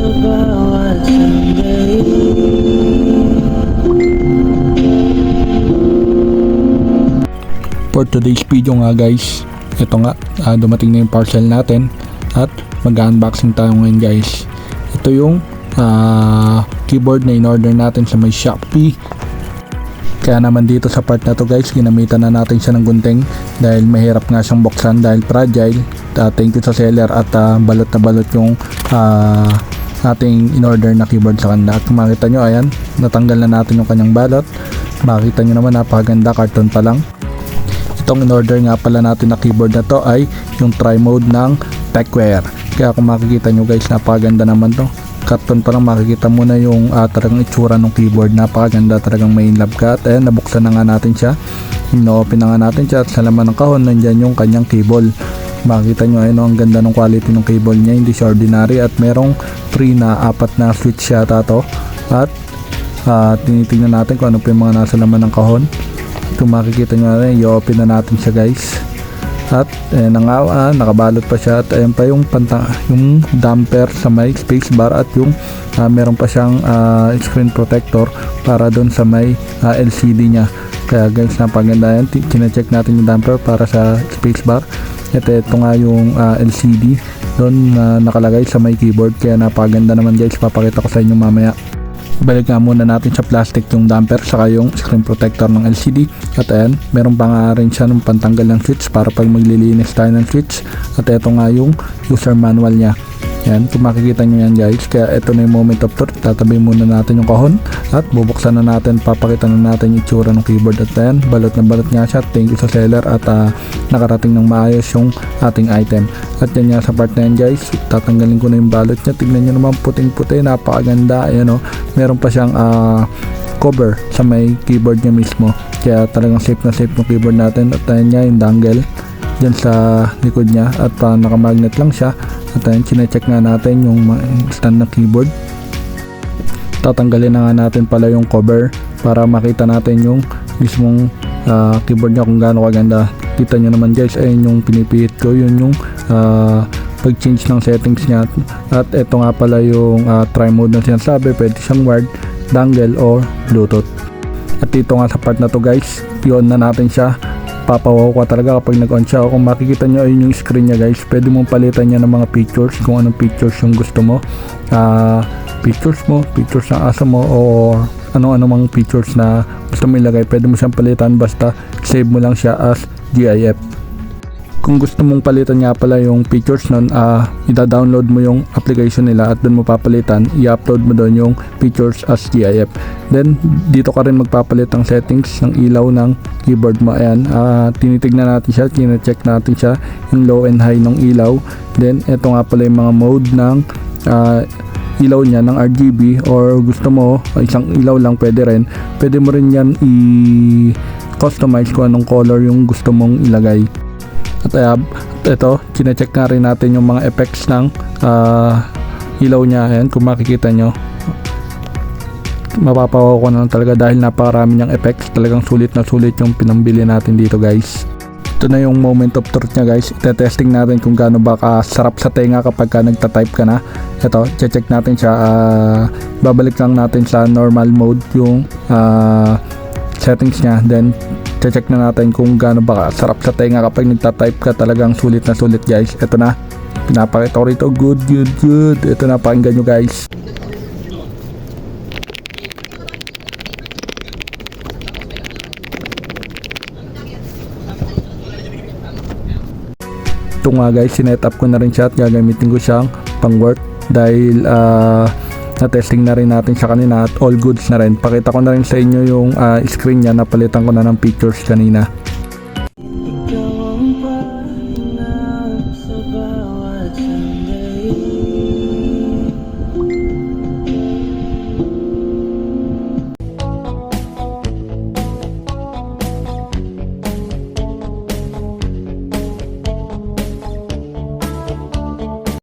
bawat sandali. For today's video nga guys, ito nga, dumating na yung parcel natin at mag-unboxing tayo ngayon guys. Ito yung keyboard na in-order natin sa may Shopee. Kaya naman dito sa part na to guys, ginamitan na natin siya ng gunting dahil mahirap nga siyang buksan dahil fragile. Thank you sa seller at balot na balot yung ating in-order na keyboard sa kanya. At kung makita nyo, ayan, natanggal na natin yung kanyang balot. Makita nyo naman, napakaganda, karton pa lang. Itong in-order nga pala natin na keyboard na to ay yung tri-mode ng Techwear. Kaya kung makikita nyo guys, napakaganda naman to. Karton pa lang, makikita mo na yung talagang itsura ng keyboard. Napakaganda, talagang may in love ka. At ayan, nabuksan na nga natin siya. Ino-open na nga natin siya at sa laman ng kahon, nandyan yung kanyang cable. Makikita nyo, ayun, ang ganda ng quality ng cable niya, hindi siya ordinary. At merong free na 4 na switch yata to. At tinitingnan natin kung ano pa yung mga nasa laman ng kahon. Kung makikita nyo na, i-open na natin siya guys. At nakabalot pa siya. At ayan pa yung damper sa may spacebar. At yung meron pa siyang screen protector para doon sa may LCD nya. Kaya guys, napaganda yan. Kina-check natin yung damper para sa spacebar. At ito nga yung LCD doon nakalagay sa may keyboard. Kaya napaganda naman guys, papakita ko sa inyo mamaya. Balik nga muna natin sa plastic yung damper saka yung screen protector ng LCD. At ayan, meron pa nga rin siya ng pantanggal ng switch para pag maglilinis tayo ng switch. At ito nga yung user manual nya. Yan, kung makikita nyo yan guys. Kaya ito na yung moment of truth. Tatabi muna natin yung kahon at bubuksan na natin, papakita na natin yung itsura ng keyboard. At ayan, balot na balot nga siya. Thank you sa seller at nakarating ng maayos yung ating item. At yan nga sa part na yan guys, tatanggalin ko na yung balot nya. Tignan nyo naman, puting puti, napakaganda. Ayan o, meron pa siyang cover sa may keyboard nya mismo. Kaya talagang safe na safe yung keyboard natin. At ayan nga yung dongle dyan sa likod nya at nakamagnet lang siya. At ayun, chinecheck nga natin yung stand na keyboard. Tatanggalin na nga natin pala yung cover para makita natin yung mismong keyboard nya kung gaano kaganda. Kita nyo naman guys, ayun yung pinipihit ko, yun yung pag-change ng settings nya. At ito nga pala yung tri-mode na sinasabi, pwede siyang wired, dongle or bluetooth. At dito nga sa part na to guys, i-on na natin siya. Papawaw ka talaga kapag nag-on siya. Kung makikita nyo, ayun yung screen nya guys, pwede mong palitan niya ng mga pictures kung anong pictures yung gusto mo. Pictures ng aso mo or ano-ano mang pictures na gusto mo ilagay, pwede mo siyang palitan, basta save mo lang siya as GIF. Kung gusto mong palitan nga pala yung pictures nun, ida-download mo yung application nila at doon mo papalitan, i-upload mo doon yung pictures as GIF. Then dito ka rin magpapalit ng settings ng ilaw ng keyboard mo. Ayan, tinitignan natin siya, tine-check natin siya, yung low and high ng ilaw. Then ito nga pala yung mga mode ng ilaw niya ng RGB, or gusto mo isang ilaw lang, pwede rin. Pwede mo rin yan i-customize kung anong color yung gusto mong ilagay. At ito, chinecheck nga rin natin yung mga effects ng ilaw niya. Ayan, kung makikita nyo, mapapawaw ko na lang talaga dahil napakarami niyang effects. Talagang sulit na sulit yung pinambili natin dito guys. Ito na yung moment of truth niya guys. Ite-testing natin kung gaano ba kasarap sa tenga kapag nagta-type ka na. Ito, check natin siya. Babalik lang natin sa normal mode yung settings niya. Then check na natin kung gaano ba sarap sa tenga kapag nagta-type ka. Talagang sulit na sulit guys. Ito na, pinapakita ko rito. Good. Ito na, pakinggan nyo guys. Ito nga guys, sinet up ko na rin siya at gagamitin ko siyang pang work dahil na-testing na rin natin siya kanina at all goods na rin. Pakita ko na rin sa inyo yung screen niya, napalitan ko na ng pictures kanina.